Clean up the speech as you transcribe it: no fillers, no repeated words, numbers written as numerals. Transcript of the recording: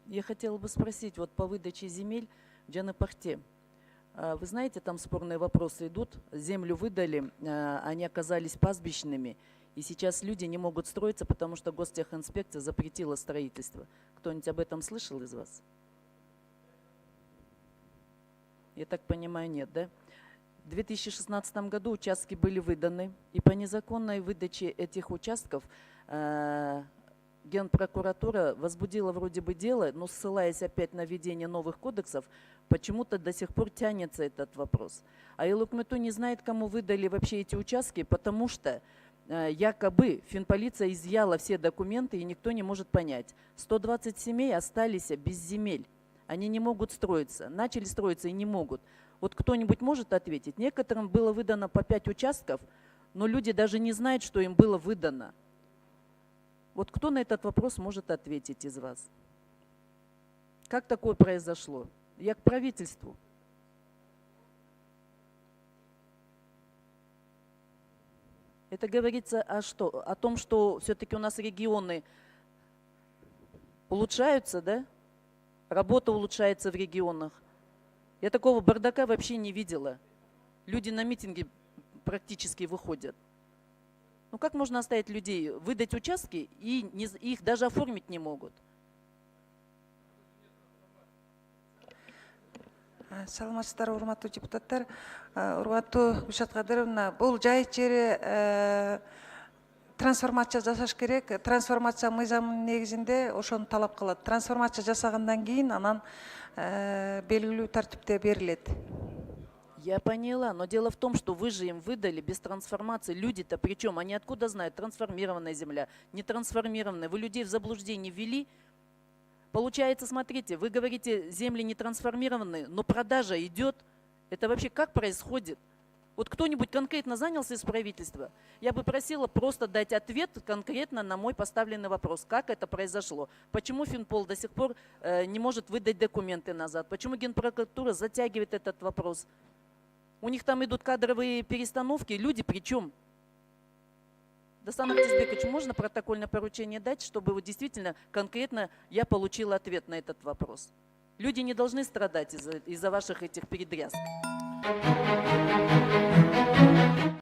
Я хотела бы спросить, вот по выдаче земель в Джанапахте, вы знаете, там спорные вопросы идут, землю выдали, они оказались пастбищными, и сейчас люди не могут строиться, потому что Гостехинспекция запретила строительство. Кто-нибудь об этом слышал из вас? Я так понимаю, нет, да? В 2016 году участки были выданы, и по незаконной выдаче этих участков Генпрокуратура возбудила вроде бы дело, но ссылаясь опять на введение новых кодексов, почему-то до сих пор тянется этот вопрос. А Илукмету не знает, кому выдали вообще эти участки, потому что якобы финполиция изъяла все документы, и никто не может понять. 120 семей остались без земель. Они не могут строиться. Начали строиться и не могут. Вот кто-нибудь может ответить? Некоторым было выдано по 5 участков, но люди даже не знают, что им было выдано. Вот кто на этот вопрос может ответить из вас? Как такое произошло? Я к правительству. Это говорится о том, что все-таки у нас регионы улучшаются, да? Работа улучшается в регионах. Я такого бардака вообще не видела. Люди на митинги практически выходят. Ну как можно оставить людей, выдать участки, и их даже оформить не могут? Саламатсыздар, урматтуу депутаттар. Урматтуу Гүлшат Кадыровна, бул жай жери трансформация жасаш керек. Трансформация мыйзамынын негизинде ошону талап кылат. Трансформация жасагандан кийин анан белгилүү тартипте берилет. Я поняла, но дело в том, что вы же им выдали без трансформации. Люди-то причем, они откуда знают, трансформированная земля, не трансформированная? Вы людей в заблуждение ввели. Получается, смотрите, вы говорите, земли не трансформированные, но продажа идет. Это вообще как происходит? Вот кто-нибудь конкретно занялся из правительства? Я бы просила просто дать ответ конкретно на мой поставленный вопрос. Как это произошло? Почему Финпол до сих пор не может выдать документы назад? Почему Генпрокуратура затягивает этот вопрос? У них там идут кадровые перестановки. Люди причем? Дасан Актисбекович, можно протокольное поручение дать, чтобы вот действительно конкретно я получила ответ на этот вопрос? Люди не должны страдать из-за ваших этих передрязг.